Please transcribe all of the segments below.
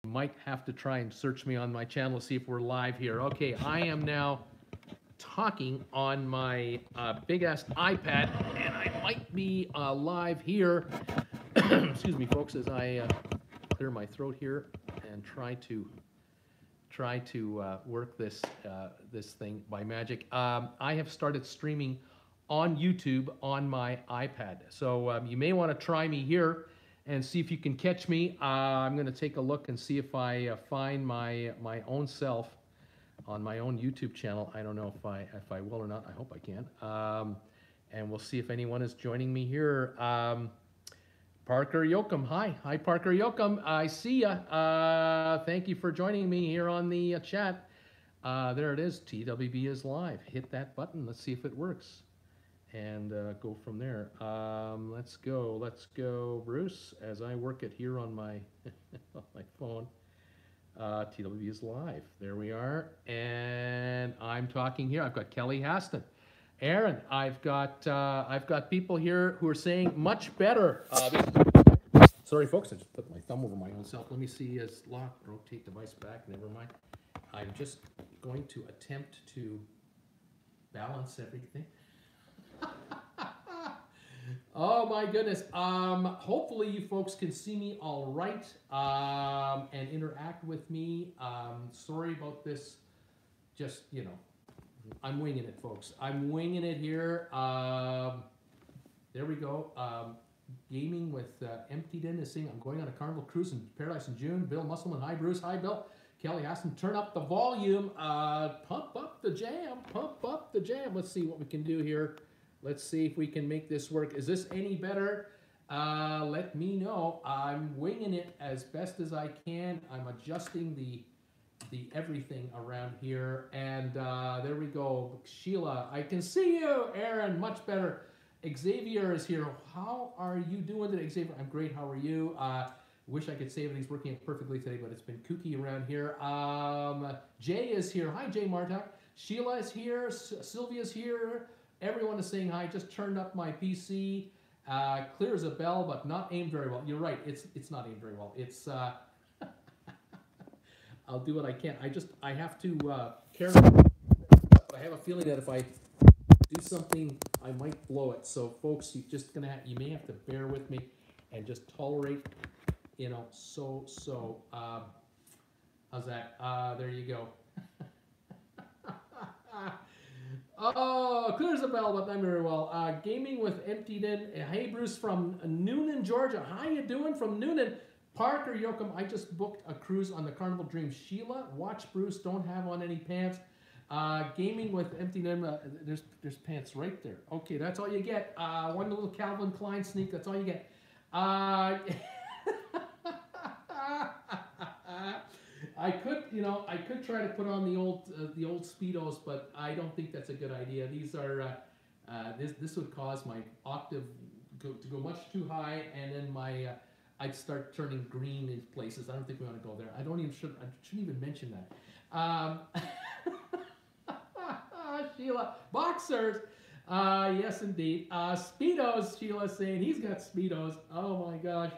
might have to try and search me on my channel to see if we're live here. Okay, I am now talking on my big ass iPad, and I might be live here. Excuse me, folks, as I clear my throat here and try to work this this thing by magic. I have started streaming on YouTube on my iPad, so you may want to try me here and see if you can catch me. I'm going to take a look and see if I find my own self on my own YouTube channel. I don't know if I will or not. I hope I can. And we'll see if anyone is joining me here. Parker Yoakum, hi Parker Yoakum. I see ya. Thank you for joining me here on the chat. There it is. TWB is live. Hit that button. Let's see if it works. And go from there. Let's go, Bruce, as I work it here on my on my phone. TWB is live. There we are, and I'm talking here. I've got Kelly Haston, Aaron. I've got people here who are saying much better. Sorry, folks, I just put my thumb over my own self. Let me see. As lock, rotate device back. Never mind. I'm just going to attempt to balance everything. Oh my goodness. Hopefully you folks can see me all right and interact with me. Sorry about this. Just, you know, I'm winging it, folks. I'm winging it here. There we go. Gaming with Emptied In is saying I'm going on a carnival cruise in Paradise in June. Bill Musselman, hi Bruce, hi Bill. Kelly Haston, turn up the volume. Pump up the jam, pump up the jam. Let's see what we can do here. Let's see if we can make this work. Is this any better? Let me know. I'm winging it as best as I can. I'm adjusting the everything around here. And there we go. Sheila, I can see you. Aaron, much better. Xavier is here. How are you doing today, Xavier? I'm great. How are you? Wish I could say everything's working perfectly today, but it's been kooky around here. Jay is here. Hi, Jay Martok. Sheila is here. Sylvia's here. Everyone is saying hi. Just turned up my PC. Clear as a bell, but not aimed very well. You're right. It's not aimed very well. It's I'll do what I can. I have to care. I have a feeling that if I do something, I might blow it. So, folks, you may have to bear with me and just tolerate. You know. How's that? There you go. Oh, clear as a bell, but not very well. Gaming with Emptied In. Hey, Bruce from Noonan, Georgia. How you doing from Noonan? Parker Yoakum, I just booked a cruise on the Carnival Dream. Sheila, watch Bruce, don't have on any pants. Gaming with Emptied In. There's pants right there. Okay, that's all you get. One little Calvin Klein sneak, that's all you get. I could try to put on the old Speedos, but I don't think that's a good idea. These are this would cause my octave to go much too high, and then I'd start turning green in places. I don't think we want to go there. I shouldn't even mention that. Sheila, boxers. Yes, indeed. Speedos. Sheila saying he's got Speedos. Oh my gosh.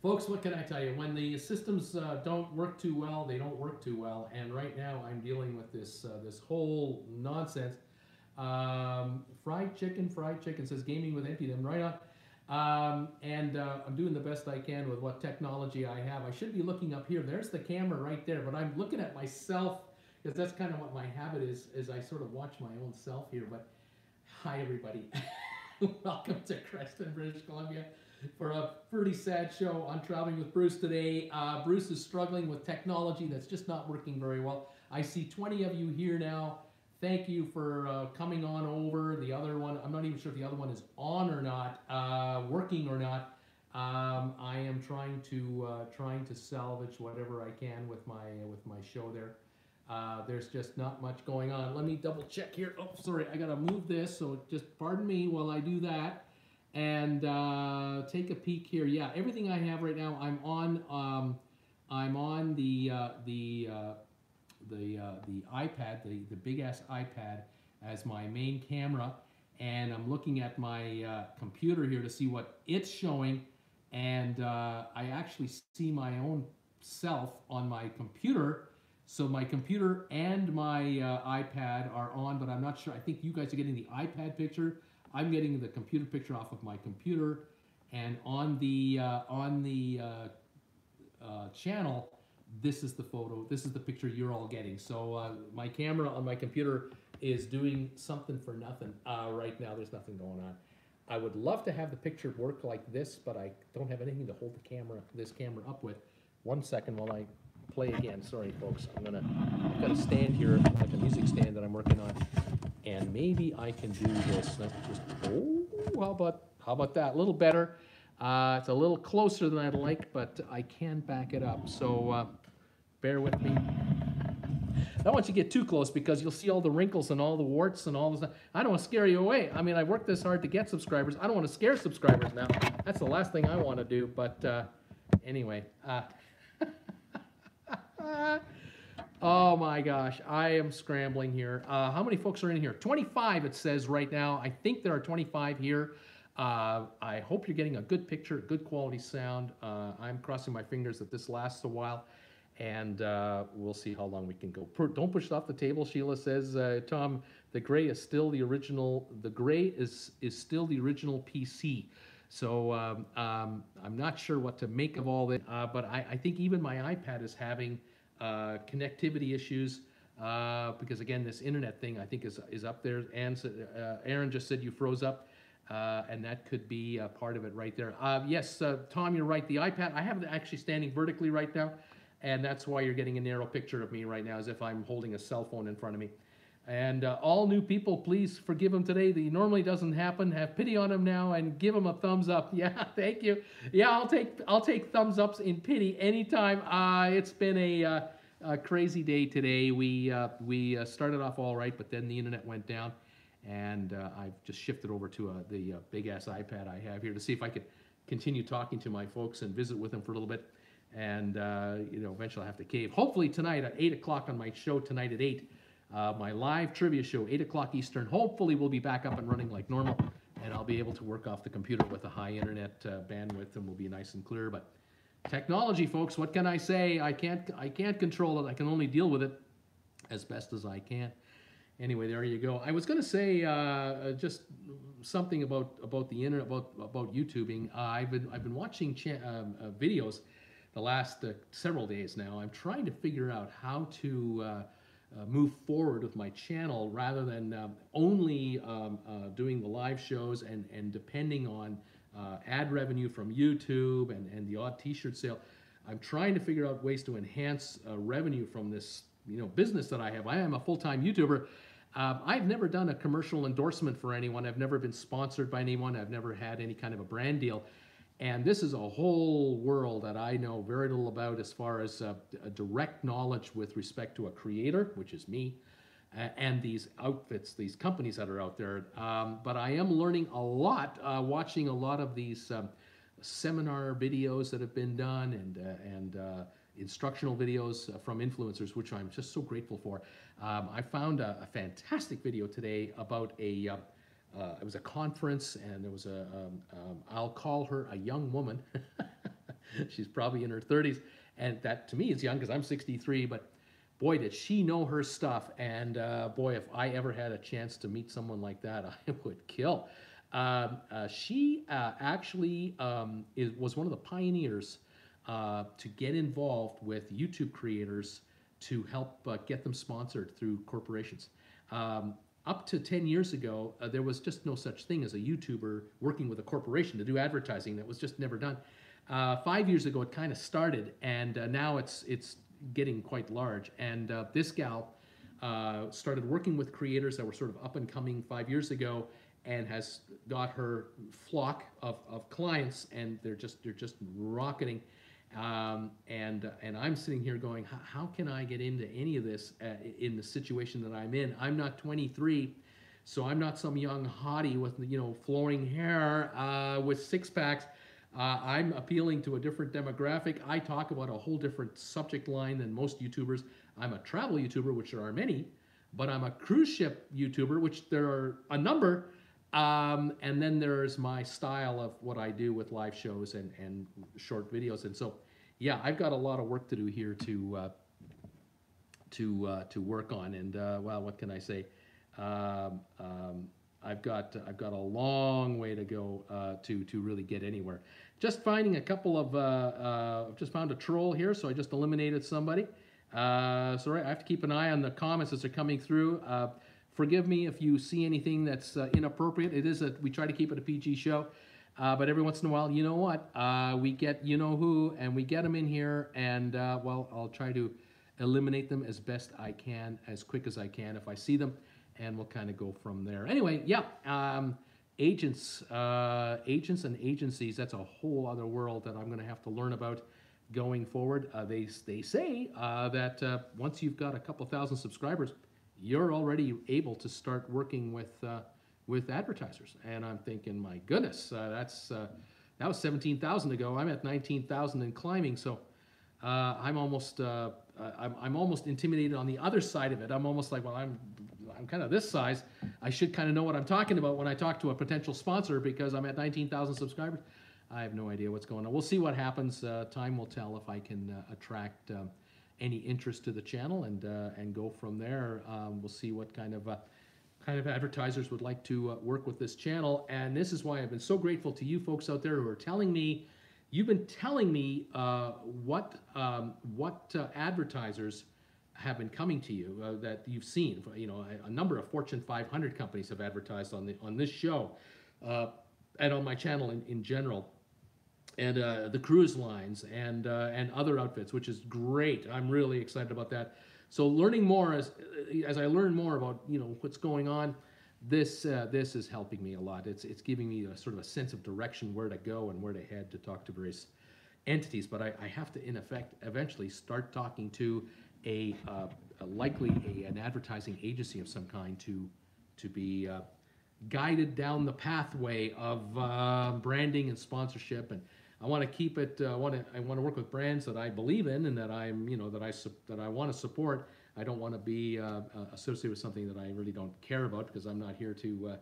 Folks, what can I tell you? When the systems don't work too well, they don't work too well. And right now, I'm dealing with this whole nonsense. Fried chicken says gaming with Emptied In. Right on. I'm doing the best I can with what technology I have. I should be looking up here. There's the camera right there, but I'm looking at myself because that's kind of what my habit is I sort of watch my own self here. But hi, everybody. Welcome to Creston, British Columbia, for a pretty sad show on Traveling with Bruce today. Bruce is struggling with technology that's just not working very well. I see 20 of you here now. Thank you for coming on over. The other one, I'm not even sure if the other one is on or not, working or not. I am trying to salvage whatever I can with my show there. There's just not much going on. Let me double check here. Oh, sorry, I gotta move this, so just pardon me while I do that. And take a peek here. Yeah, everything I have right now, I'm on the iPad, the big ass iPad as my main camera, and I'm looking at my computer here to see what it's showing, and I actually see my own myself on my computer. So my computer and my iPad are on, but I'm not sure. I think you guys are getting the iPad picture. I'm getting the computer picture off of my computer, and on the channel, this is the photo. This is the picture you're all getting. So my camera on my computer is doing something for nothing right now. There's nothing going on. I would love to have the picture work like this, but I don't have anything to hold the camera, this camera up with. 1 second while I play again. Sorry, folks. I've got a stand here, like a music stand that I'm working on, and maybe I can do this. Just, oh, how about that? A little better. It's a little closer than I'd like, but I can back it up. So bear with me. I don't want you to get too close because you'll see all the wrinkles and all the warts and all this. I don't want to scare you away. I mean, I worked this hard to get subscribers. I don't want to scare subscribers now. That's the last thing I want to do. But anyway. Oh my gosh, I am scrambling here. How many folks are in here? 25 it says right now. I think there are 25 here. I hope you're getting a good picture, good quality sound. I'm crossing my fingers that this lasts a while, and we'll see how long we can go. Don't push it off the table, Sheila says. Tom, the gray is still the original. The gray is still the original PC. So I'm not sure what to make of all that, but I think even my iPad is having connectivity issues because, again, this internet thing I think is up there. And Aaron just said you froze up, and that could be part of it right there. Yes, Tom, you're right. The iPad, I have it actually standing vertically right now, and that's why you're getting a narrow picture of me right now, as if I'm holding a cell phone in front of me. And all new people, please forgive him today. That normally doesn't happen. Have pity on him now and give him a thumbs up. Yeah, thank you. Yeah, I'll take thumbs ups in pity anytime. It's been a crazy day today. We started off all right, but then the internet went down, and I've just shifted over to the big ass iPad I have here to see if I could continue talking to my folks and visit with them for a little bit. And eventually I have to cave. Hopefully tonight at 8 o'clock on my show tonight at 8. My live trivia show, 8 o'clock Eastern. Hopefully we'll be back up and running like normal, and I'll be able to work off the computer with a high internet bandwidth, and will be nice and clear. But technology, folks, what can I say? I can't control it. I can only deal with it as best as I can. Anyway, there you go. I was going to say just something about the internet, about YouTubing. I've been watching videos the last several days now. I'm trying to figure out how to move forward with my channel rather than only doing the live shows and depending on ad revenue from YouTube and the odd T-shirt sale. I'm trying to figure out ways to enhance revenue from this business that I have. I am a full-time YouTuber. I've never done a commercial endorsement for anyone. I've never been sponsored by anyone. I've never had any kind of a brand deal. And this is a whole world that I know very little about as far as a direct knowledge with respect to a creator, which is me, and these outfits, these companies that are out there. But I am learning a lot, watching a lot of these seminar videos that have been done and instructional videos from influencers, which I'm just so grateful for. I found a fantastic video today about it was a conference, and there was I'll call her a young woman. She's probably in her 30s, and that to me is young because I'm 63, but boy, did she know her stuff. And boy, if I ever had a chance to meet someone like that, I would kill. She actually was one of the pioneers to get involved with YouTube creators to help get them sponsored through corporations. Up to 10 years ago, there was just no such thing as a YouTuber working with a corporation to do advertising. That was just never done. 5 years ago, it kind of started, and now it's getting quite large. And this gal started working with creators that were sort of up and coming 5 years ago, and has got her flock of clients, and they're just rocketing. And I'm sitting here going, how can I get into any of this in the situation that I'm in? I'm not 23, so I'm not some young hottie with flowing hair with six packs. I'm appealing to a different demographic. I talk about a whole different subject line than most YouTubers. I'm a travel YouTuber, which there are many, but I'm a cruise ship YouTuber, which there are a number. And then there's my style of what I do with live shows and short videos. And so yeah, I've got a lot of work to do here to work on, and well, what can I say? Um, um, I've got a long way to go to really get anywhere. Just finding a couple of I've just found a troll here, so I just eliminated somebody. So right, I have to keep an eye on the comments as they're coming through. Forgive me if you see anything that's inappropriate. It is we try to keep it a PG show. But every once in a while, you know what? We get you know who, and we get them in here, and well, I'll try to eliminate them as best I can, as quick as I can if I see them, and we'll kind of go from there. Anyway, yeah, agents and agencies, that's a whole other world that I'm going to have to learn about going forward. They say that once you've got a couple thousand subscribers, you're already able to start working with advertisers, and I'm thinking, my goodness, that was 17,000 ago. I'm at 19,000 and climbing, so I'm almost intimidated on the other side of it. I'm almost like, well, I'm kind of this size. I should kind of know what I'm talking about when I talk to a potential sponsor because I'm at 19,000 subscribers. I have no idea what's going on. We'll see what happens. Time will tell if I can attract any interest to the channel and go from there. We'll see what kind of advertisers would like to work with this channel. And this is why I've been so grateful to you folks out there who are telling me, you've been telling me what advertisers have been coming to you that you've seen. You know, a number of Fortune 500 companies have advertised on this show and on my channel in general. And the cruise lines and other outfits, which is great. I'm really excited about that. So learning more as I learn more about what's going on, this is helping me a lot. It's giving me a sort of a sense of direction, where to go and where to head to talk to various entities. But I have to, in effect, eventually start talking to likely an advertising agency of some kind to be guided down the pathway of branding and sponsorship. And I want to keep it. I want to work with brands that I believe in and that that I want to support. I don't want to be associated with something that I really don't care about, because I'm not here to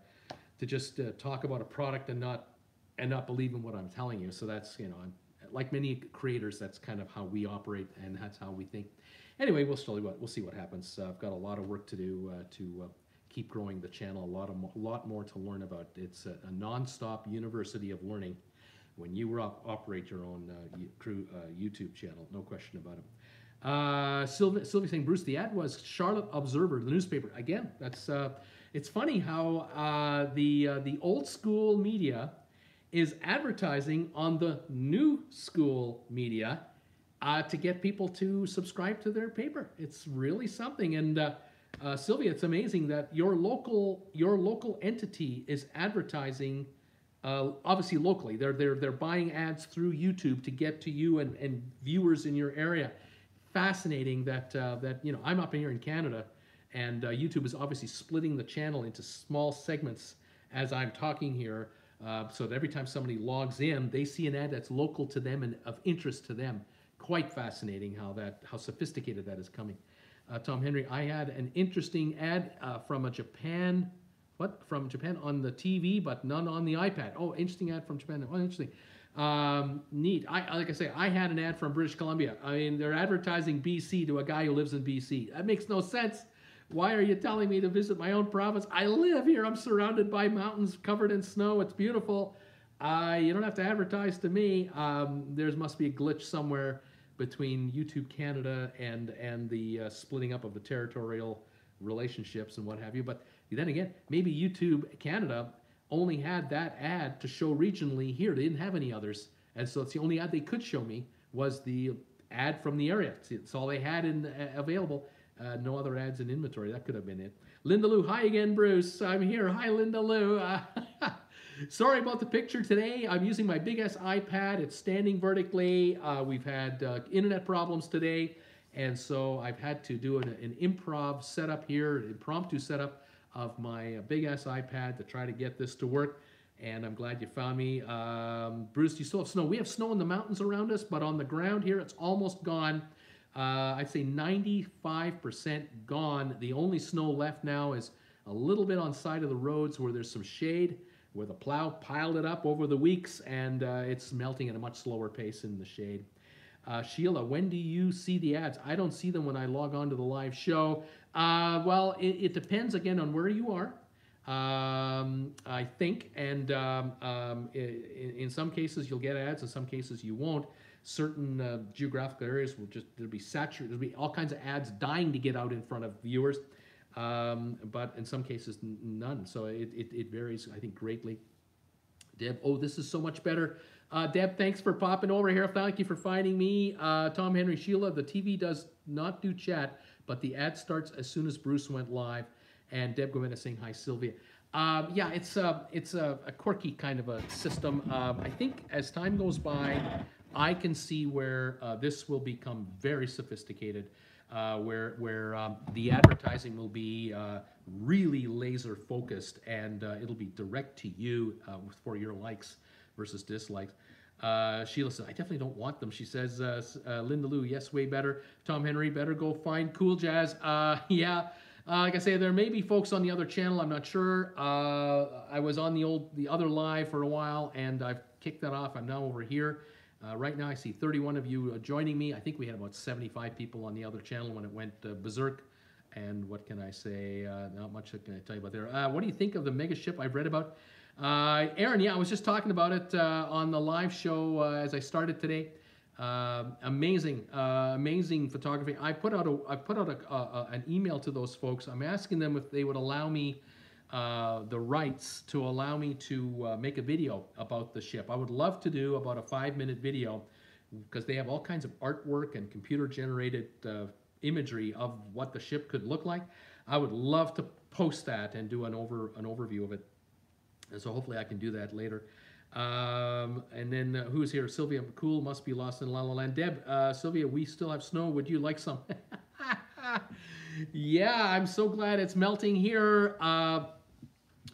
just talk about a product and not believe in what I'm telling you. So that's I'm, like many creators, that's kind of how we operate and that's how we think. Anyway, we'll see what happens. I've got a lot of work to do to keep growing the channel. A lot more to learn about. It's a non-stop university of learning when you operate your own YouTube channel, no question about it. Sylvia saying, Bruce, the ad was Charlotte Observer, the newspaper. Again, that's it's funny how the old school media is advertising on the new school media to get people to subscribe to their paper. It's really something. And Sylvia, it's amazing that your local entity is advertising. Obviously locally, they're buying ads through YouTube to get to you and viewers in your area. Fascinating that I'm up here in Canada, and YouTube is obviously splitting the channel into small segments as I'm talking here, so that every time somebody logs in, they see an ad that's local to them and of interest to them. Quite fascinating how sophisticated that is coming. Tom Henry, I had an interesting ad from Japan on the TV, but none on the iPad. Oh, interesting ad from Japan. Oh, interesting. Neat. Like I say, I had an ad from British Columbia. I mean, they're advertising BC to a guy who lives in BC. That makes no sense. Why are you telling me to visit my own province? I live here. I'm surrounded by mountains covered in snow. It's beautiful. You don't have to advertise to me. There must be a glitch somewhere between YouTube Canada and the splitting up of the territorial relationships and what have you. But then again, maybe YouTube Canada only had that ad to show regionally here. They didn't have any others. And so it's the only ad they could show me was the ad from the area. It's all they had available. No other ads in inventory. That could have been it. Linda Lou, hi again, Bruce. I'm here. Hi, Linda Lou. Sorry about the picture today. I'm using my big ass iPad. It's standing vertically. We've had internet problems today. And so I've had to do an improv setup here, impromptu setup of my big ass iPad to try to get this to work. And I'm glad you found me. Bruce, you still have snow. We have snow in the mountains around us, but on the ground here, it's almost gone. I'd say 95% gone. The only snow left now is a little bit on side of the roads where there's some shade, where the plow piled it up over the weeks, and it's melting at a much slower pace in the shade. Sheila, when do you see the ads? I don't see them when I log on to the live show. Well, it depends again on where you are. I think, and in some cases you'll get ads, in some cases you won't. Certain geographical areas will just, there'll be saturated, there'll be all kinds of ads dying to get out in front of viewers, but in some cases none. So it varies, I think, greatly. Deb, oh, this is so much better. Deb, thanks for popping over here. Thank you for finding me. Tom, Henry, Sheila, the TV does not do chat, but the ad starts as soon as Bruce went live. And Deb Gomena saying hi, Sylvia. Yeah, it's a quirky kind of a system. I think as time goes by, I can see where this will become very sophisticated, where the advertising will be really laser focused, and it'll be direct to you for your likes versus dislikes. Sheila says, I definitely don't want them. She says, Linda Lou, yes, way better. Tom Henry, better go find Cool Jazz. Yeah. Like I say, there may be folks on the other channel. I'm not sure. I was on the other live for a while, and I've kicked that off. I'm now over here. Right now, I see 31 of you joining me. I think we had about 75 people on the other channel when it went berserk. And what can I say? Not much can I tell you about there. What do you think of the mega ship I've read about? Aaron, yeah, I was just talking about it on the live show as I started today. Amazing, amazing photography. I put out an email to those folks. I'm asking them if they would allow me the rights to allow me to make a video about the ship. I would love to do about a 5-minute video because they have all kinds of artwork and computer-generated imagery of what the ship could look like. I would love to post that and do an overview of it. And so hopefully I can do that later. And then who's here? Sylvia, cool, must be lost in La La Land. Deb, Sylvia, we still have snow. Would you like some? Yeah, I'm so glad it's melting here.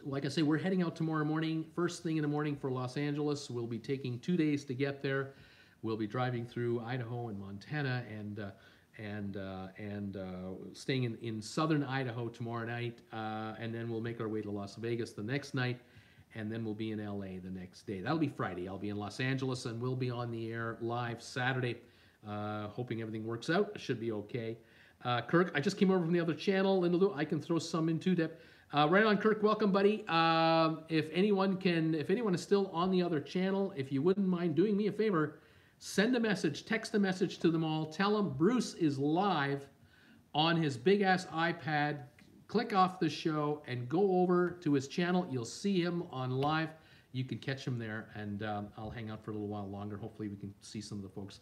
Like I say, we're heading out tomorrow morning, first thing in the morning for Los Angeles. We'll be taking 2 days to get there. We'll be driving through Idaho and Montana and staying in southern Idaho tomorrow night. And then we'll make our way to Las Vegas the next night. And then we'll be in LA the next day. That'll be Friday. I'll be in Los Angeles, and we'll be on the air live Saturday. Hoping everything works out. It should be okay. Kirk, I just came over from the other channel. Linda, I can throw some in too, Deb. Right on, Kirk. Welcome, buddy. If anyone is still on the other channel, if you wouldn't mind doing me a favor, send a message, text a message to them all. Tell them Bruce is live on his big-ass iPad. Click off the show and go over to his channel. You'll see him on live. You can catch him there, and I'll hang out for a little while longer. Hopefully we can see some of the folks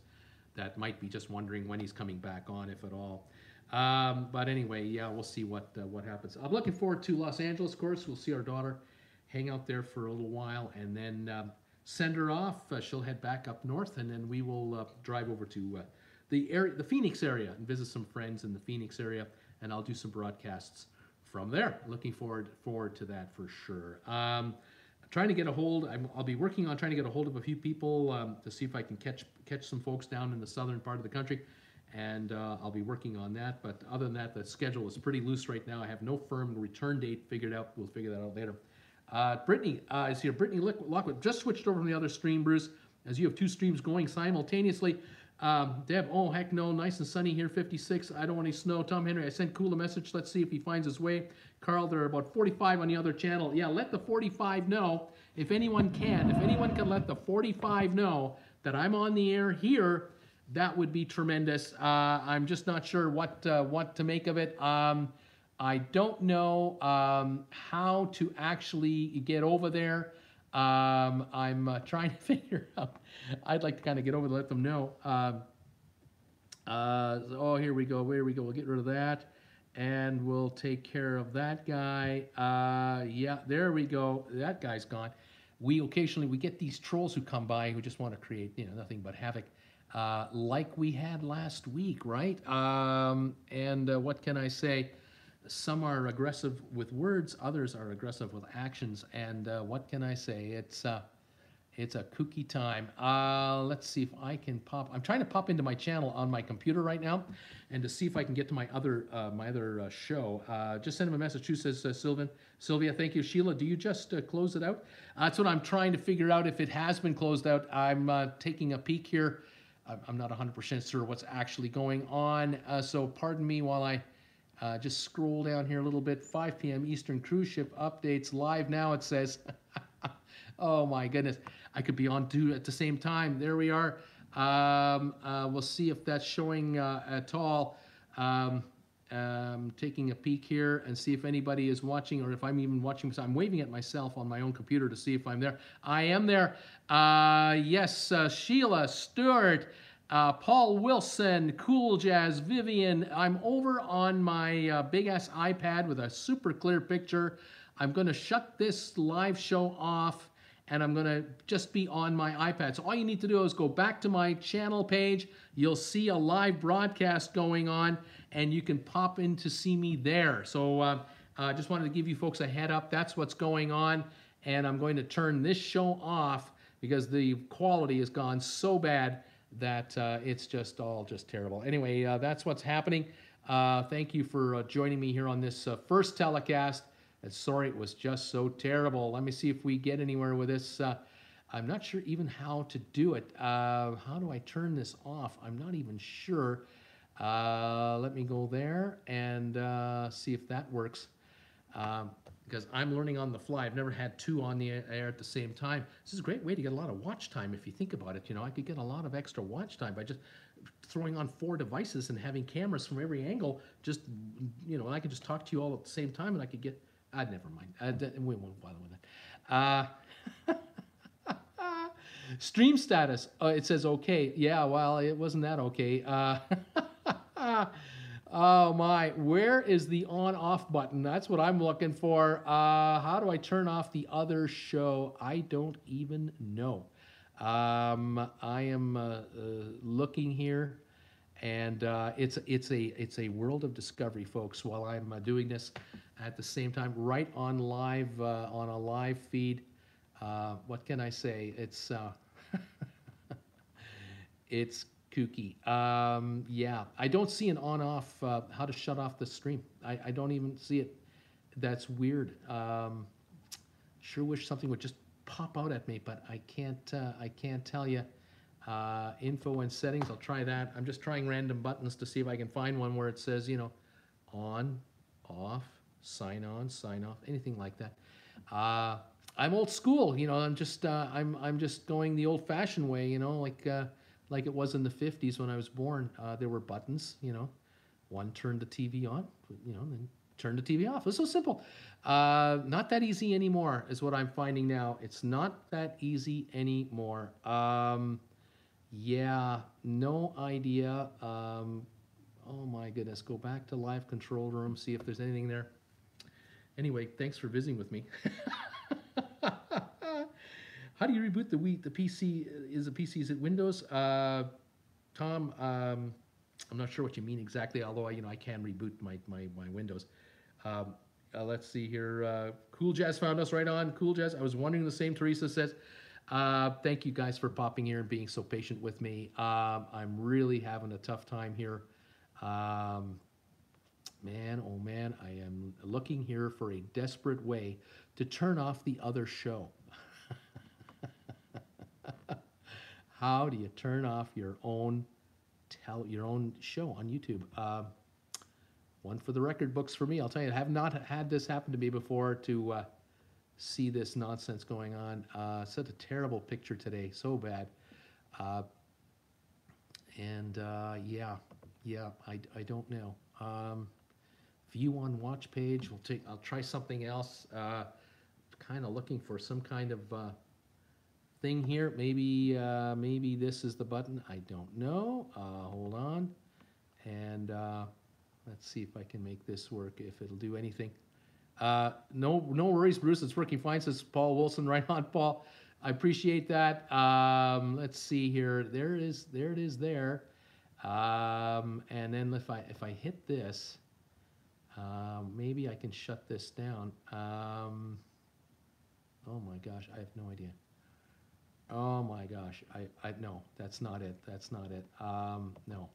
that might be just wondering when he's coming back on, if at all. But anyway, yeah, we'll see what happens. I'm looking forward to Los Angeles, of course. We'll see our daughter, hang out there for a little while, and then send her off. She'll head back up north, and then we will drive over to the Phoenix area and visit some friends in the Phoenix area, and I'll do some broadcasts from there. Looking forward to that for sure. Trying to get a hold. I'll be working on trying to get a hold of a few people to see if I can catch some folks down in the southern part of the country, and I'll be working on that. But other than that, the schedule is pretty loose right now. I have no firm return date figured out. We'll figure that out later. Brittany is here. Brittany Lockwood just switched over from the other stream, Bruce, as you have 2 streams going simultaneously. Deb, oh heck no, nice and sunny here, 56. I don't want any snow. Tom Henry, I sent Cool a message. Let's see if he finds his way. Carl, there are about 45 on the other channel. Yeah, let the 45 know if anyone can. If anyone can let the 45 know that I'm on the air here, that would be tremendous. I'm just not sure what to make of it. I don't know how to actually get over there. I'm trying to figure out. I'd like to kind of get over to let them know. Oh, here we go. Here we go. We'll get rid of that, and we'll take care of that guy. Yeah, there we go. That guy's gone. We occasionally get these trolls who come by who just want to create nothing but havoc, like we had last week, right? And what can I say? Some are aggressive with words, others are aggressive with actions, and what can I say? It's a kooky time. Let's see if I can pop. I'm trying to pop into my channel on my computer right now, and to see if I can get to my other show. Just send him a message. Who says Sylvia? Thank you, Sheila. Do you just close it out? That's what I'm trying to figure out. If it has been closed out, I'm taking a peek here. I'm not 100% sure what's actually going on. So pardon me while I just scroll down here a little bit. 5 p.m. Eastern cruise ship updates live now, it says. Oh my goodness. I could be on two at the same time. There we are. We'll see if that's showing at all. Taking a peek here and see if anybody is watching, or if I'm even watching. So I'm waving at myself on my own computer to see if I'm there. I am there. Yes, Sheila, Stewart, Paul Wilson, Cool Jazz, Vivian. I'm over on my big ass iPad with a super clear picture. I'm going to shut this live show off, and I'm going to just be on my iPad. So all you need to do is go back to my channel page. You'll see a live broadcast going on, and you can pop in to see me there. So I just wanted to give you folks a head up. That's what's going on, and I'm going to turn this show off because the quality has gone so bad that it's just all just terrible. Anyway, that's what's happening. Thank you for joining me here on this first telecast. Sorry it was just so terrible. Let me see if we get anywhere with this. I'm not sure even how to do it. How do I turn this off? I'm not even sure. Let me go there and see if that works. Because I'm learning on the fly. I've never had two on the air at the same time. This is a great way to get a lot of watch time if you think about it. You know, I could get a lot of extra watch time by just throwing on 4 devices and having cameras from every angle. Just, you know, I could just talk to you all at the same time, and I could get... never mind. We won't bother with that. Stream status. It says okay. Yeah, well, it wasn't that okay. Oh my, where is the on-off button? That's what I'm looking for. How do I turn off the other show? I don't even know. I am looking here, and it's a world of discovery, folks, while I'm doing this at the same time, right on live, on a live feed. What can I say? It's it's kooky. Yeah, I don't see an on-off, how to shut off the stream. I don't even see it. That's weird. Sure wish something would just pop out at me, but I can't tell you. Info and settings, I'll try that. I'm just trying random buttons to see if I can find one where it says, you know, on, off, sign on, sign off, anything like that. I'm old school, you know. I'm just going the old-fashioned way, you know, like it was in the 50s when I was born. There were buttons, you know. One turned the TV on, you know, then turn the TV off. It was so simple. Not that easy anymore is what I'm finding now. It's not that easy anymore. Yeah, no idea. Oh my goodness, go back to live control room, see if there's anything there. Anyway, thanks for visiting with me. How do you reboot the PC? Is it Windows? Tom, I'm not sure what you mean exactly, although I can reboot my Windows. Let's see here. Cool Jazz found us right on. Cool Jazz. I was wondering the same. Teresa says, thank you guys for popping here and being so patient with me. I'm really having a tough time here. Man, oh man, I am looking here for a desperate way to turn off the other show. How do you turn off your own show on YouTube? One for the record books for me. I'll tell you, I have not had this happen to me before to see this nonsense going on. Such a terrible picture today, so bad. Yeah, I don't know. View on watch page. I'll try something else. Kind of looking for some kind of thing here. Maybe this is the button. I don't know. Hold on, and let's see if I can make this work. If it'll do anything. No worries, Bruce. It's working fine. Says Paul Wilson. Right on, Paul. I appreciate that. Let's see here. There it is. There it is. There. And then if I hit this, maybe I can shut this down. Oh my gosh, I have no idea. Oh my gosh, no, that's not it. That's not it. No.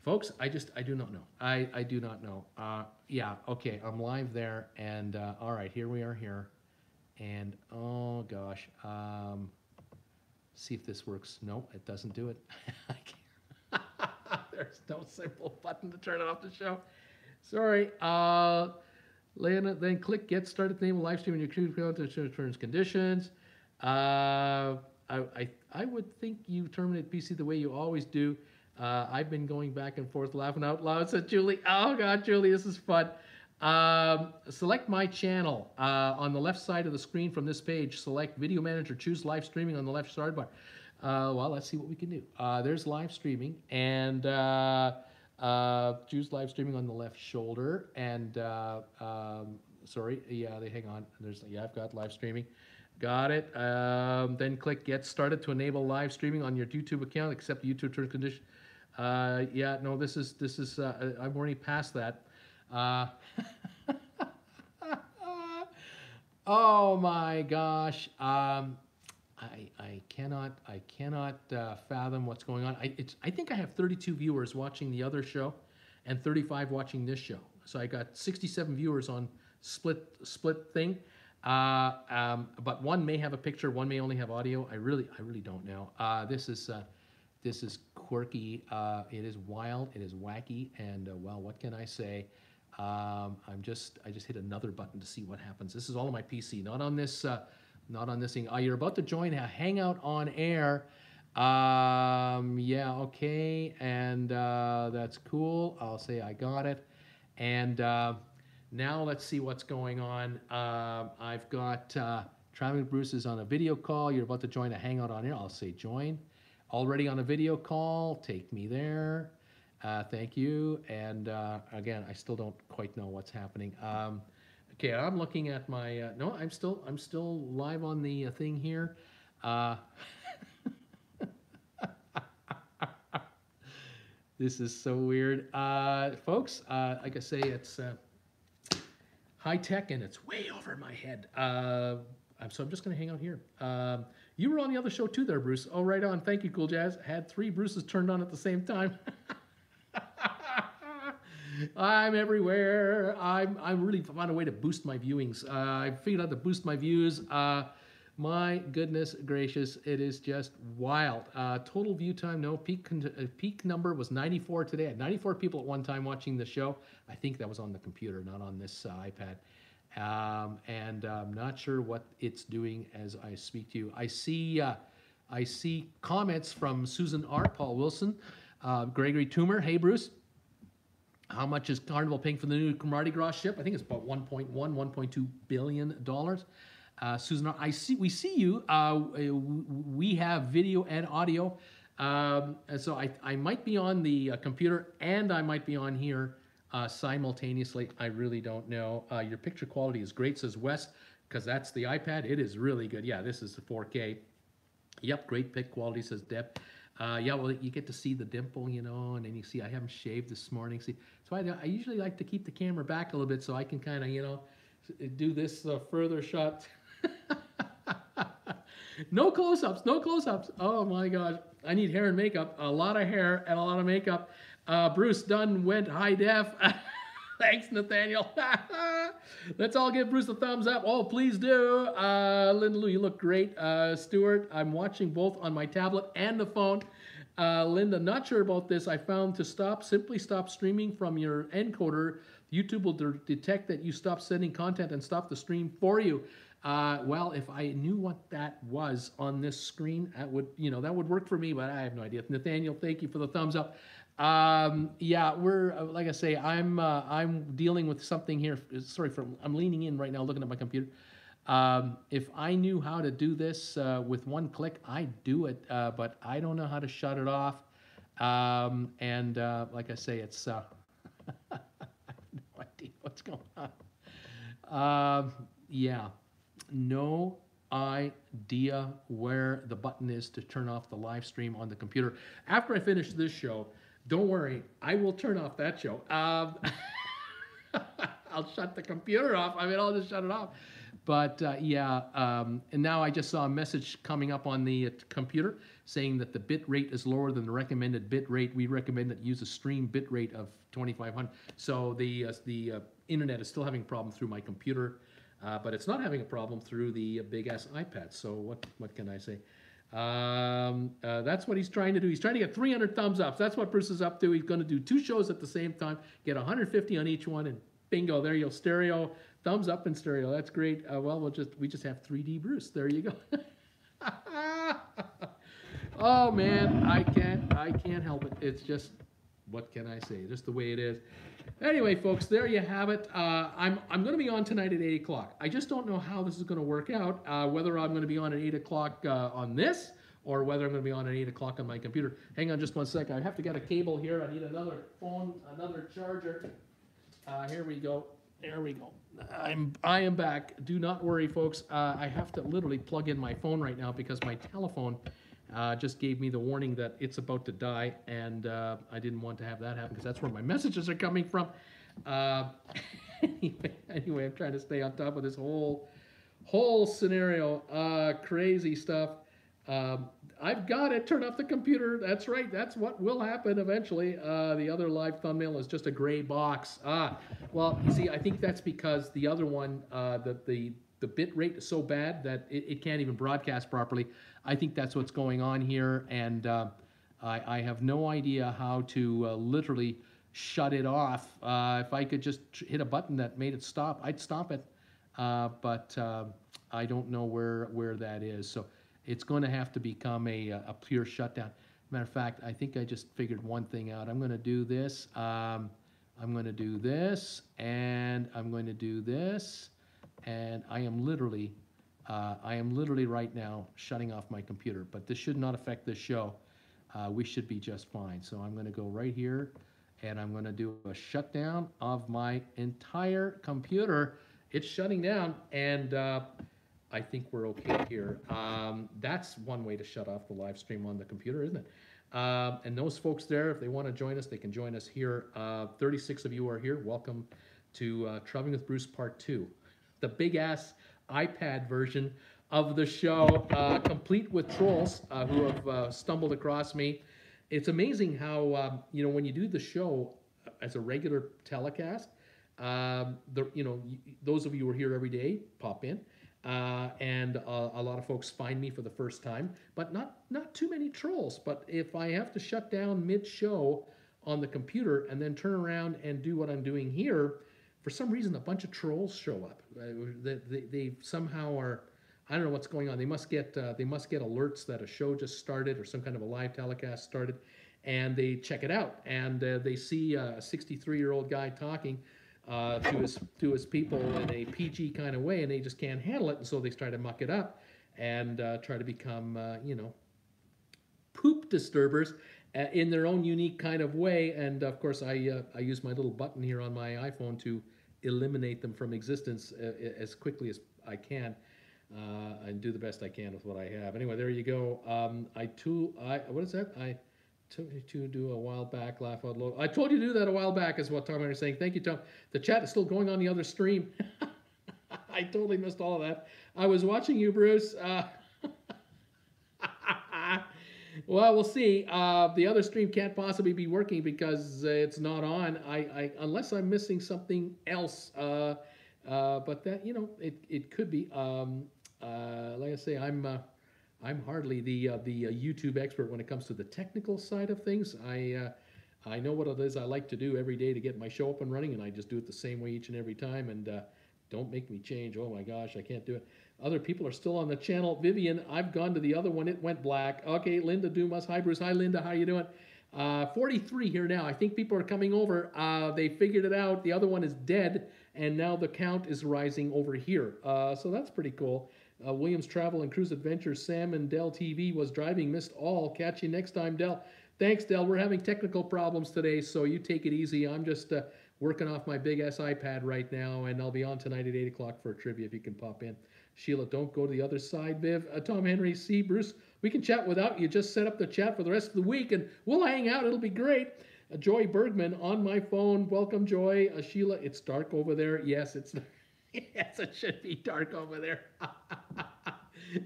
Folks, I do not know. I do not know. Yeah, okay, I'm live there, and all right, here we are here, and oh gosh, See if this works. No, it doesn't do it. I can't. There's no simple button to turn off the show. Sorry. Then click Get Started. Name live stream in your computer terms conditions. I would think you terminate PC the way you always do. I've been going back and forth laughing out loud, said Julie. Oh God, Julie, this is fun. Select my channel on the left side of the screen from this page. Select Video Manager. Choose live streaming on the left sidebar. Well, let's see what we can do. There's live streaming, and choose live streaming on the left shoulder. And sorry, yeah, hang on. I've got live streaming. Got it. Then click Get Started to enable live streaming on your YouTube account. Accept the YouTube terms and conditions. Yeah, no, this is. I'm already past that. Oh my gosh. I cannot fathom what's going on. I think I have 32 viewers watching the other show and 35 watching this show. So I got 67 viewers on split thing. But one may have a picture, one may only have audio. I really don't know. This is quirky. It is wild. It is wacky. And well, what can I say? I just hit another button to see what happens. This is all on my PC, not on this thing. You're about to join a Hangout on air. Yeah, okay, and that's cool. I'll say I got it. And now let's see what's going on. I've got Traveling Bruce is on a video call. You're about to join a Hangout on air. I'll say join. Already on a video call. Take me there. Thank you. And again, I still don't quite know what's happening. Okay, I'm looking at my. No, I'm still live on the thing here. This is so weird, folks. Like I say, it's high tech and it's way over my head. So I'm just going to hang out here. You were on the other show too, there, Bruce. Oh, right on. Thank you, Cool Jazz. Had 3 Bruces turned on at the same time. I'm everywhere. I'm really found a way to boost my viewings. I figured out to boost my views. My goodness gracious, it is just wild. Total view time, no. Peak number was 94 today. I had 94 people at one time watching the show. I think that was on the computer, not on this iPad. And I'm not sure what it's doing as I speak to you. I see comments from Susan R., Paul Wilson, Gregory Toomer. Hey, Bruce. How much is Carnival paying for the new Mardi Gras ship? I think it's about $1.2 billion. Susan, we see you. We have video and audio. And so I might be on the computer and I might be on here simultaneously. I really don't know. Your picture quality is great, says Wes, because that's the iPad. It is really good. Yeah, this is the 4K. Yep, great pic quality, says Deb. Yeah, well, you get to see the dimple, you know, and then you see I haven't shaved this morning. See, so I usually like to keep the camera back a little bit so I can kind of, you know, do this further shot. No close-ups, no close-ups. Oh my gosh, I need hair and makeup. A lot of hair and a lot of makeup. Bruce Dunn went high def. Thanks, Nathaniel. Let's all give Bruce a thumbs up. Oh, please do. Linda Lou, you look great. Stuart, I'm watching both on my tablet and the phone. Linda, not sure about this. I found to simply stop streaming from your encoder. YouTube will detect that you stop sending content and stop the stream for you. Well, if I knew what that was on this screen, that would work for me, but I have no idea. Nathaniel, thank you for the thumbs up. Yeah, we're like I say, I'm dealing with something here. Sorry I'm leaning in right now, looking at my computer. If I knew how to do this with one click, I'd do it, but I don't know how to shut it off. Like I say, it's I have no idea what's going on. Yeah, no idea where the button is to turn off the live stream on the computer. After I finish this show, don't worry, I will turn off that show. I'll shut the computer off. I mean, I'll just shut it off. But yeah, and now I just saw a message coming up on the computer saying that the bit rate is lower than the recommended bit rate. We recommend that you use a stream bit rate of 2500. So the internet is still having a problem through my computer, but it's not having a problem through the big ass iPad. So what can I say? That's what he's trying to do. He's trying to get 300 thumbs up. That's what Bruce is up to. He's going to do 2 shows at the same time, get 150 on each one, and bingo, there you go. Stereo, thumbs up in stereo. That's great. Well, we just have 3D Bruce. There you go. Oh man, I can't help it. It's just, what can I say? Just the way it is. Anyway, folks, there you have it. I'm going to be on tonight at 8 o'clock. I just don't know how this is going to work out, whether I'm going to be on at 8 o'clock on this, or whether I'm going to be on at 8 o'clock on my computer. Hang on just one second. I have to get a cable here. I need another phone, another charger. Here we go. There we go. I am back. Do not worry, folks. I have to literally plug in my phone right now because my telephone just gave me the warning that it's about to die, and I didn't want to have that happen because that's where my messages are coming from. Anyway, I'm trying to stay on top of this whole scenario. Crazy stuff. I've got it. Turn off the computer. That's right. That's what will happen eventually. The other live thumbnail is just a gray box. Well, you see, I think that's because the other one, the bit rate is so bad that it can't even broadcast properly. I think that's what's going on here, and I have no idea how to literally shut it off. If I could just hit a button that made it stop, I'd stop it. But I don't know where that is. So it's going to have to become a pure shutdown. Matter of fact, I think I just figured one thing out. I'm going to do this. I'm going to do this, and I'm going to do this, and I am literally right now shutting off my computer. But this should not affect this show. We should be just fine. So I'm going to go right here, and I'm going to do a shutdown of my entire computer. It's shutting down, and I think we're okay here. That's one way to shut off the live stream on the computer, isn't it? And those folks there, if they want to join us, they can join us here. 36 of you are here. Welcome to Traveling with Bruce Part 2, the big-ass iPad version of the show, complete with trolls who have stumbled across me. It's amazing how, when you do the show as a regular telecast, those of you who are here every day, pop in. And a lot of folks find me for the first time, but not too many trolls. But if I have to shut down mid-show on the computer and then turn around and do what I'm doing here, for some reason a bunch of trolls show up. They somehow are, I don't know what's going on. They must get alerts that a show just started or some kind of a live telecast started, and they check it out, and they see a 63-year-old guy talking to his people in a PG kind of way, and they just can't handle it, and so they try to muck it up and try to become, poop disturbers in their own unique kind of way. And of course, I use my little button here on my iPhone to eliminate them from existence as quickly as I can, and do the best I can with what I have. Anyway, there you go. What is that? I told you to do a while back, laugh out loud. I told you to do that a while back, is what Tom Henry is saying. Thank you, Tom. The chat is still going on the other stream. I totally missed all of that. I was watching you, Bruce. Well, we'll see. The other stream can't possibly be working because it's not on. Unless I'm missing something else. But that, it could be. Like I say, I'm hardly the YouTube expert when it comes to the technical side of things. I know what it is I like to do every day to get my show up and running, and I just do it the same way each and every time, and don't make me change. Oh my gosh, I can't do it. Other people are still on the channel. Vivian, I've gone to the other one. It went black. Okay, Linda Dumas. Hi, Bruce. Hi, Linda. How you doing? 43 here now. I think people are coming over. They figured it out. The other one is dead, and now the count is rising over here. So that's pretty cool. Williams Travel and Cruise Adventures, Sam and Dell TV was driving, missed all. Catch you next time, Dell. Thanks, Dell. We're having technical problems today, so you take it easy. I'm just working off my big-ass iPad right now, and I'll be on tonight at 8 o'clock for a trivia if you can pop in. Sheila, don't go to the other side, Viv. Tom Henry, see, Bruce, we can chat without you. Just set up the chat for the rest of the week, and we'll hang out. It'll be great. Joy Bergman on my phone. Welcome, Joy. Sheila, it's dark over there. Yes, it's... Yes, it should be dark over there.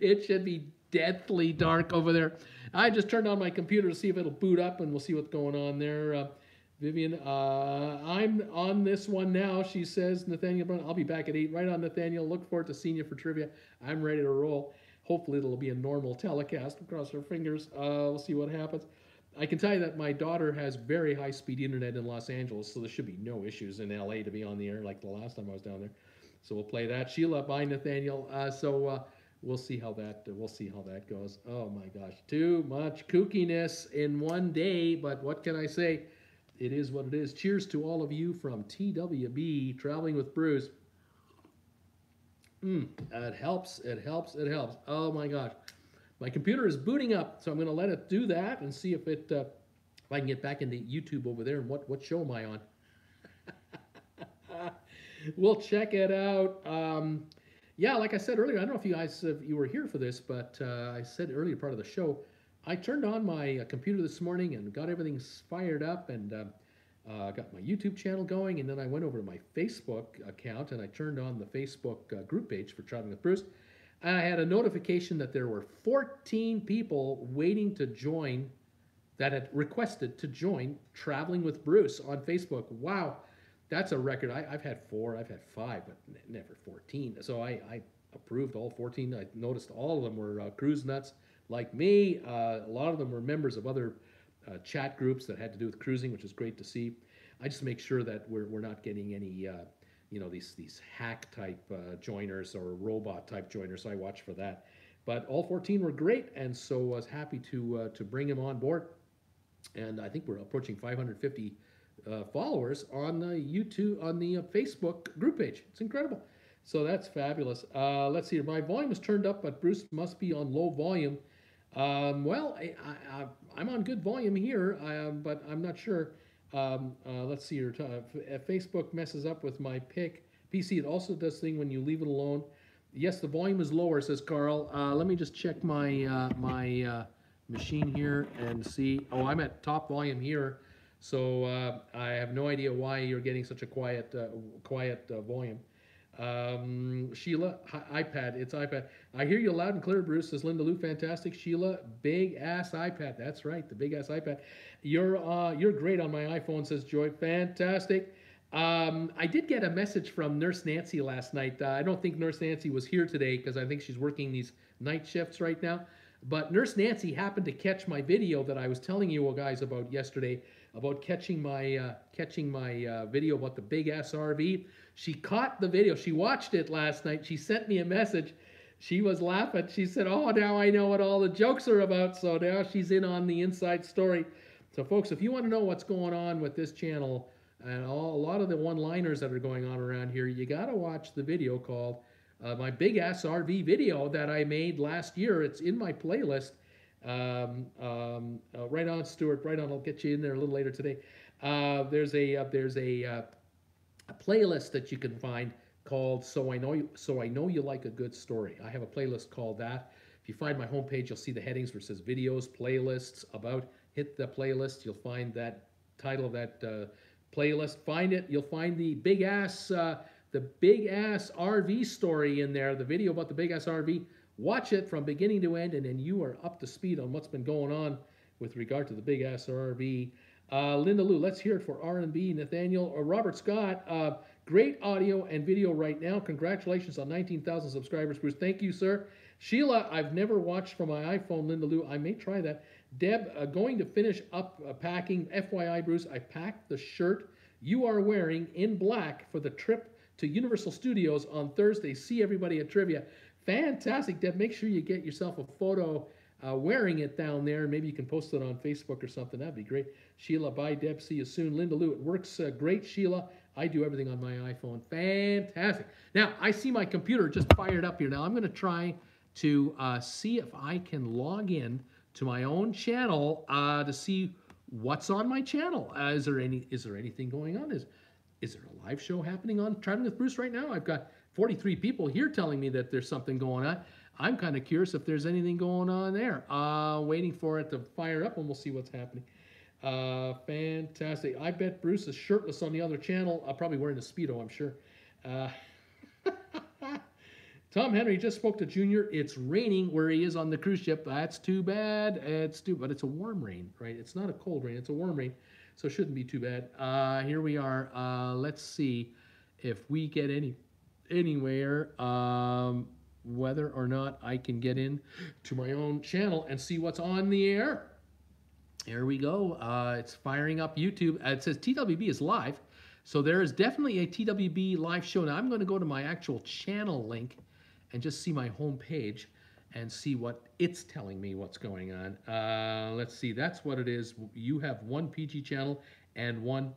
It should be deathly dark over there. I just turned on my computer to see if it'll boot up, and we'll see what's going on there. Vivian, I'm on this one now. She says, Nathaniel, I'll be back at 8. Right on, Nathaniel. Look forward to seeing you for trivia. I'm ready to roll. hopefully it'll be a normal telecast. Cross our fingers. We'll see what happens. I can tell you that my daughter has very high-speed internet in Los Angeles, so there should be no issues in LA to be on the air like the last time I was down there. So we'll play that. Sheila, bye, Nathaniel. We'll see how that goes. Oh my gosh, too much kookiness in one day, but what can I say? It is what it is. Cheers to all of you from TWB Traveling with Bruce. It helps. It helps. It helps. Oh my gosh. My computer is booting up, so I'm going to let it do that and see if I can get back into YouTube over there and what show am I on? We'll check it out. Yeah, like I said earlier, I don't know if you guys you were here for this, but I said earlier part of the show, I turned on my computer this morning and got everything fired up and got my YouTube channel going, and then I went over to my Facebook account and I turned on the Facebook group page for Traveling with Bruce. I had a notification that there were 14 people waiting to join that had requested to join Traveling with Bruce on Facebook. Wow, that's a record. I've had 4, I've had 5, but never 14. So I approved all 14. I noticed all of them were cruise nuts like me. A lot of them were members of other chat groups that had to do with cruising, which is great to see. I just make sure that we're not getting any these hack type joiners or robot type joiners, so I watch for that. But all 14 were great, and so I was happy to bring them on board. And I think we're approaching 550 followers on the YouTube, on the Facebook group page. It's incredible. So that's fabulous. Let's see here. My volume is turned up, but Bruce must be on low volume. Well, I'm on good volume here, but I'm not sure. Let's see here. Facebook messes up with my PC. It also does thing when you leave it alone. Yes, the volume is lower, says Carl. Let me just check my machine here and see. Oh, I'm at top volume here, so I have no idea why you're getting such a quiet volume. Sheila, iPad. It's iPad. I hear you loud and clear, Bruce, says Linda Lou. Fantastic. Sheila, big ass iPad. That's right, the big ass iPad. You're great on my iPhone, says Joy. Fantastic. I did get a message from Nurse Nancy last night. I don't think Nurse Nancy was here today because I think she's working these night shifts right now. But Nurse Nancy happened to catch my video that I was telling you guys about yesterday, about catching my video about the big ass RV. She caught the video. She watched it last night. She sent me a message. She was laughing. She said, "Oh, now I know what all the jokes are about." So now she's in on the inside story. So folks, if you want to know what's going on with this channel and a lot of the one-liners that are going on around here, you got to watch the video called my big ass RV video that I made last year. It's in my playlist. Right on, Stuart. Right on. I'll get you in there a little later today. There's a playlist that you can find called So I Know You Like a Good Story. I have a playlist called that. If you find my homepage, you'll see the headings where it says videos, playlists, about. Hit the playlist. You'll find that title of that playlist. Find it. You'll find the big ass RV story in there. The video about the big ass RV. Watch it from beginning to end, and then you are up to speed on what's been going on with regard to the big ass RV. Linda Lou, let's hear it for R&B. Nathaniel, Robert Scott, great audio and video right now. Congratulations on 19,000 subscribers, Bruce. Thank you, sir. Sheila, I've never watched from my iPhone. Linda Lou, I may try that. Deb, going to finish up packing. FYI, Bruce, I packed the shirt you are wearing in black for the trip to Universal Studios on Thursday. See everybody at Trivia. Fantastic, Deb. Make sure you get yourself a photo wearing it down there. Maybe you can post it on Facebook or something. That'd be great. Sheila, bye, Deb. See you soon. Linda Lou, it works great, Sheila. I do everything on my iPhone. Fantastic. Now, I see my computer just fired up here. Now, I'm going to try to see if I can log in to my own channel to see what's on my channel. Is there anything going on? Is there a live show happening on Traveling with Bruce right now? I've got 43 people here telling me that there's something going on. I'm kind of curious if there's anything going on there. Waiting for it to fire up and we'll see what's happening. Fantastic. I bet Bruce is shirtless on the other channel. Probably wearing a Speedo, I'm sure. Tom Henry just spoke to Junior. It's raining where he is on the cruise ship. That's too bad. But it's a warm rain, right? It's not a cold rain. It's a warm rain, so it shouldn't be too bad. Here we are. Let's see if we get anywhere. whether or not I can get in to my own channel and see what's on the air. There we go. It's firing up YouTube. It says TWB is live. So there is definitely a TWB live show. Now I'm going to go to my actual channel link and just see my home page and see what it's telling me what's going on. Let's see. That's what it is. You have one PG channel and one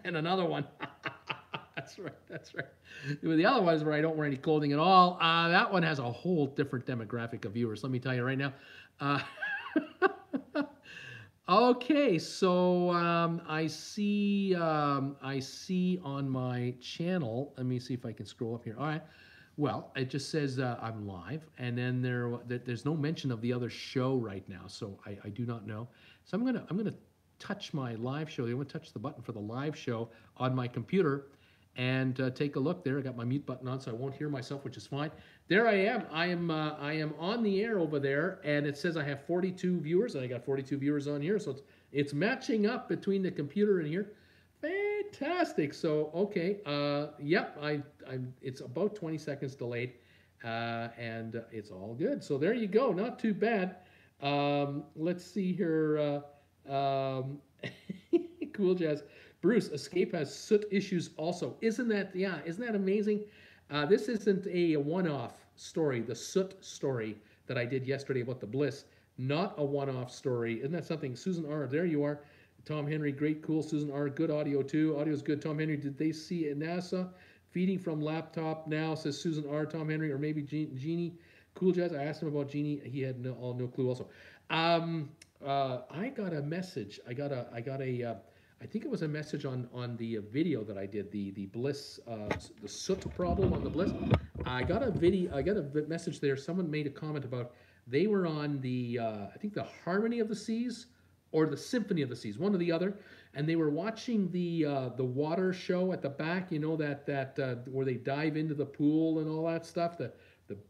and another one. That's right. That's right. The other one is where I don't wear any clothing at all. That one has a whole different demographic of viewers. Let me tell you right now. Okay, so I see on my channel. Let me see if I can scroll up here. All right. Well, it just says I'm live, and then there's no mention of the other show right now, so I do not know. So I'm gonna touch my live show. I'm gonna touch the button for the live show on my computer, and take a look there. I got my mute button on, so I won't hear myself, which is fine. There I am. I am on the air over there, and it says I have 42 viewers, and I got 42 viewers on here, so it's matching up between the computer and here. Fantastic. So okay, yep. It's about 20 seconds delayed, and it's all good. So there you go. Not too bad. Let's see here. Cool Jazz. Bruce, Escape has soot issues also. Isn't that amazing? This isn't a one-off story, the soot story that I did yesterday about the Bliss. Not a one-off story. Isn't that something? Susan R., there you are. Tom Henry, great, cool. Susan R., good audio too. Audio's good. Tom Henry, did they see at NASA? Feeding from laptop now, says Susan R., Tom Henry, or maybe Jeannie. Cool Jazz, I asked him about Jeannie. He had no clue also. I got a message. I think it was a message on the video that I did, the Bliss, the soot problem on the Bliss. I got a message there. Someone made a comment about they were on the, I think the Harmony of the Seas or the Symphony of the Seas, one or the other, and they were watching the water show at the back, you know, that where they dive into the pool and all that stuff, the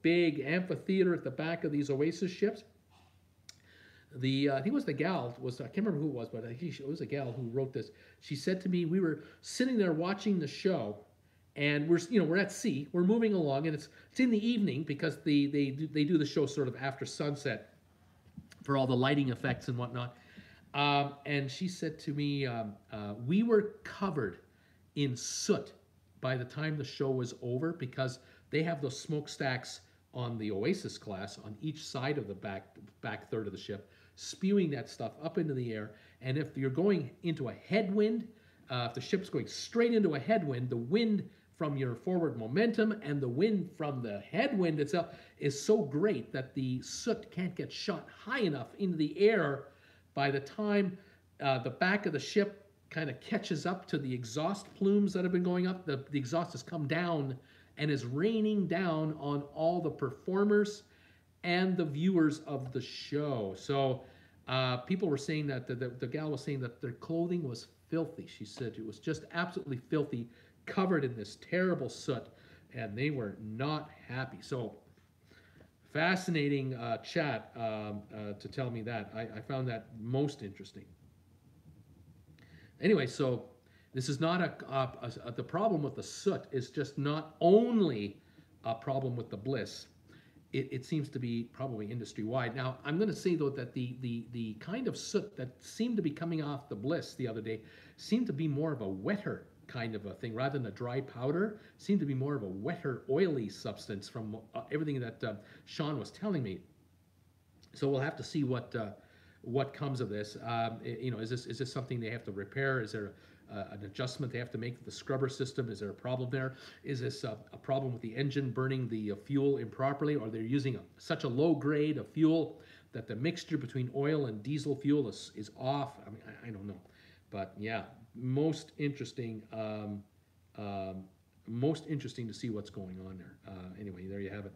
big amphitheater at the back of these Oasis ships. I think it was the gal, I can't remember who it was, but I think it was a gal who wrote this. She said to me, we were sitting there watching the show, and we're at sea, we're moving along, and it's in the evening because they do the show sort of after sunset for all the lighting effects and whatnot. And she said to me, we were covered in soot by the time the show was over because they have those smokestacks on the Oasis class on each side of the back third of the ship, spewing that stuff up into the air. And if you're going into a headwind, if the ship's going straight into a headwind, the wind from your forward momentum and the wind from the headwind itself is so great that the soot can't get shot high enough into the air by the time the back of the ship kind of catches up to the exhaust plumes that have been going up. The exhaust has come down and is raining down on all the performers and the viewers of the show. So people were saying that, the gal was saying that their clothing was filthy. She said it was just absolutely filthy, covered in this terrible soot, and they were not happy. So fascinating chat to tell me that. I found that most interesting. Anyway, so this is not the problem with the soot is just not only a problem with the Bliss. It seems to be probably industry-wide. Now, I'm going to say, though, that the kind of soot that seemed to be coming off the Bliss the other day seemed to be more of a wetter kind of a thing. Rather than a dry powder, seemed to be more of a wetter, oily substance from everything that Sean was telling me. So we'll have to see what comes of this. Is this something they have to repair? Is there an adjustment they have to make to the scrubber system? Is there a problem there? Is this a problem with the engine burning the fuel improperly, or they're using such a low grade of fuel that the mixture between oil and diesel fuel is off? I mean, I don't know, but yeah, most interesting to see what's going on there. Anyway, there you have it.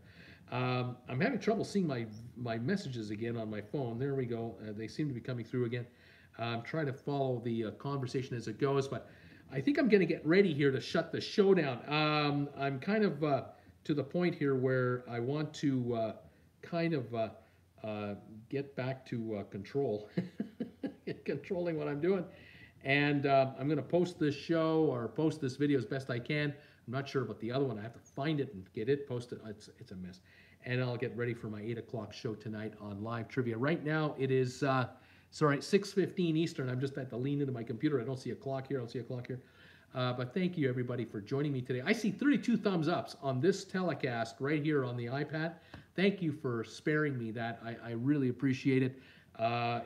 I'm having trouble seeing my messages again on my phone. There we go. They seem to be coming through again. I'm trying to follow the conversation as it goes, but I think I'm going to get ready here to shut the show down. I'm kind of to the point here where I want to get back to control, controlling what I'm doing. And I'm going to post this show or post this video as best I can I'm not sure about the other one. I have to find it and get it posted. It's a mess. And I'll get ready for my 8 o'clock show tonight on live trivia. Right now it is, sorry, 6:15 Eastern. I'm just at to lean into my computer. I don't see a clock here. I don't see a clock here. But thank you, everybody, for joining me today. I see 32 thumbs ups on this telecast right here on the iPad. Thank you for sparing me that. I really appreciate it.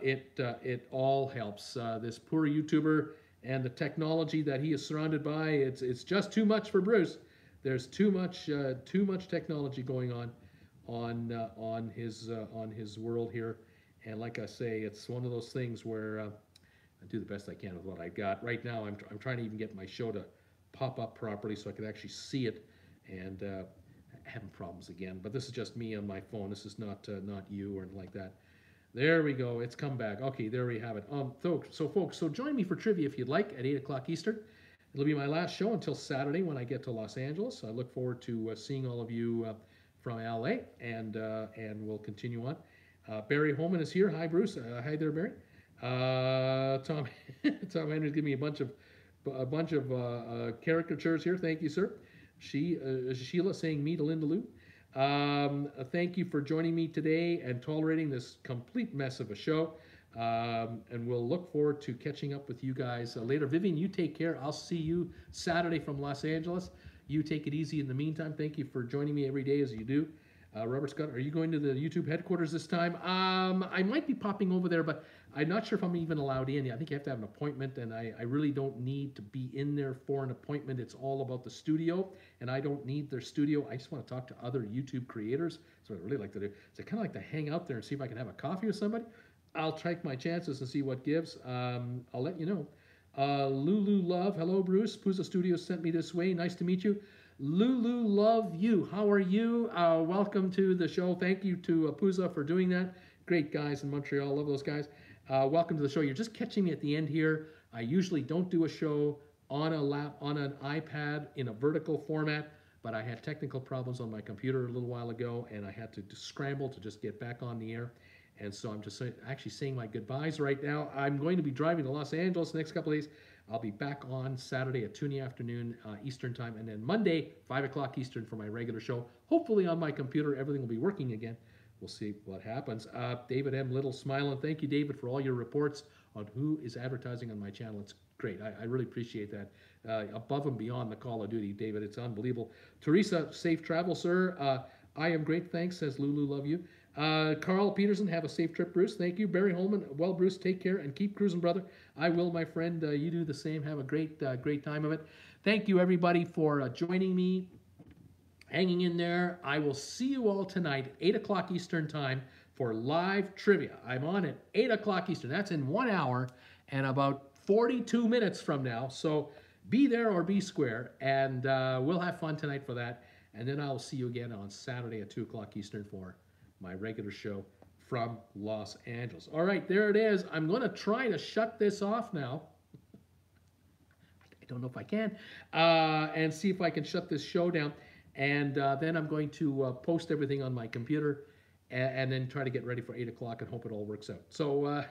It all helps. This poor YouTuber and the technology that he is surrounded by, it's just too much for Bruce. There's too much technology going on his world here. And like I say, it's one of those things where I do the best I can with what I got. Right now, I'm trying to even get my show to pop up properly so I can actually see it, and having problems again. But this is just me on my phone. This is not you or anything like that. There we go. It's come back. Okay, there we have it. So folks, join me for trivia if you'd like at 8 o'clock Eastern. It'll be my last show until Saturday when I get to Los Angeles. I look forward to seeing all of you from LA, and we'll continue on. Barry Holman is here. Hi, Bruce. Hi there, Barry. Tom Henry's giving me a bunch of caricatures here. Thank you, sir. Sheila saying me to Linda Lou. Thank you for joining me today and tolerating this complete mess of a show. And we'll look forward to catching up with you guys later. Vivian, you take care. I'll see you Saturday from Los Angeles. You take it easy in the meantime. Thank you for joining me every day as you do. Robert Scott, are you going to the YouTube headquarters this time? I might be popping over there, but I'm not sure if I'm even allowed in. I think you have to have an appointment, and I really don't need to be in there for an appointment. It's all about the studio, and I don't need their studio. I just want to talk to other YouTube creators. That's what I really like to do. So I kind of like to hang out there and see if I can have a coffee with somebody. I'll take my chances and see what gives. I'll let you know. Lulu Love, hello Bruce. Puza Studios sent me this way. Nice to meet you. Lulu, love you. How are you? Welcome to the show. Thank you to Puza for doing that. Great guys in Montreal. Love those guys. Welcome to the show. You're just catching me at the end here. I usually don't do a show on an iPad in a vertical format, but I had technical problems on my computer a little while ago, and I had to scramble to just get back on the air. And so I'm just actually saying my goodbyes right now. I'm going to be driving to Los Angeles the next couple of days. I'll be back on Saturday at 2 in the afternoon Eastern time, and then Monday, 5 o'clock Eastern for my regular show. Hopefully on my computer, everything will be working again. We'll see what happens. David M. Little smiling. Thank you, David, for all your reports on who is advertising on my channel. It's great. I really appreciate that. Above and beyond the Call of Duty, David. It's unbelievable. Teresa, safe travel, sir. I am great, thanks, says Lulu, love you. Carl Peterson, have a safe trip, Bruce. Thank you. Barry Holman, well, Bruce, take care and keep cruising, brother. I will, my friend. You do the same. Have a great time of it. Thank you, everybody, for joining me, hanging in there. I will see you all tonight at 8 o'clock Eastern time for live trivia. I'm on at 8 o'clock Eastern. That's in 1 hour and about 42 minutes from now. So be there or be square, and we'll have fun tonight for that. And then I'll see you again on Saturday at 2 o'clock Eastern for my regular show from Los Angeles. All right, there it is. I'm going to try to shut this off now. I don't know if I can. And see if I can shut this show down. And then I'm going to post everything on my computer and then try to get ready for 8 o'clock and hope it all works out. So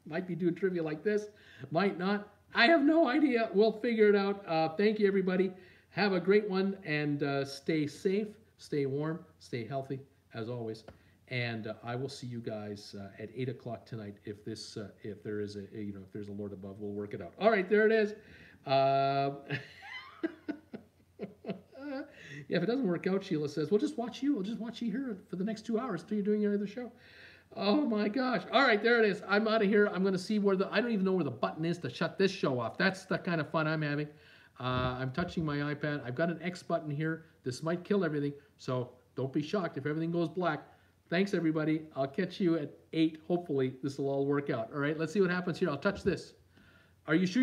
might be doing trivia like this, might not. I have no idea. We'll figure it out. Thank you, everybody. Have a great one, and stay safe, stay warm, stay healthy, as always. And I will see you guys at 8 o'clock tonight. If there is if there's a Lord above, we'll work it out. All right, there it is. Yeah, if it doesn't work out, Sheila says, we'll just watch you. We'll just watch you here for the next 2 hours until you're doing your other show. Oh my gosh. All right, there it is. I'm out of here. I'm going to see where I don't even know where the button is to shut this show off. That's the kind of fun I'm having. I'm touching my iPad. I've got an X button here. This might kill everything, so don't be shocked if everything goes black. Thanks, everybody. I'll catch you at 8. Hopefully, this will all work out. All right, let's see what happens here. I'll touch this. Are you sure?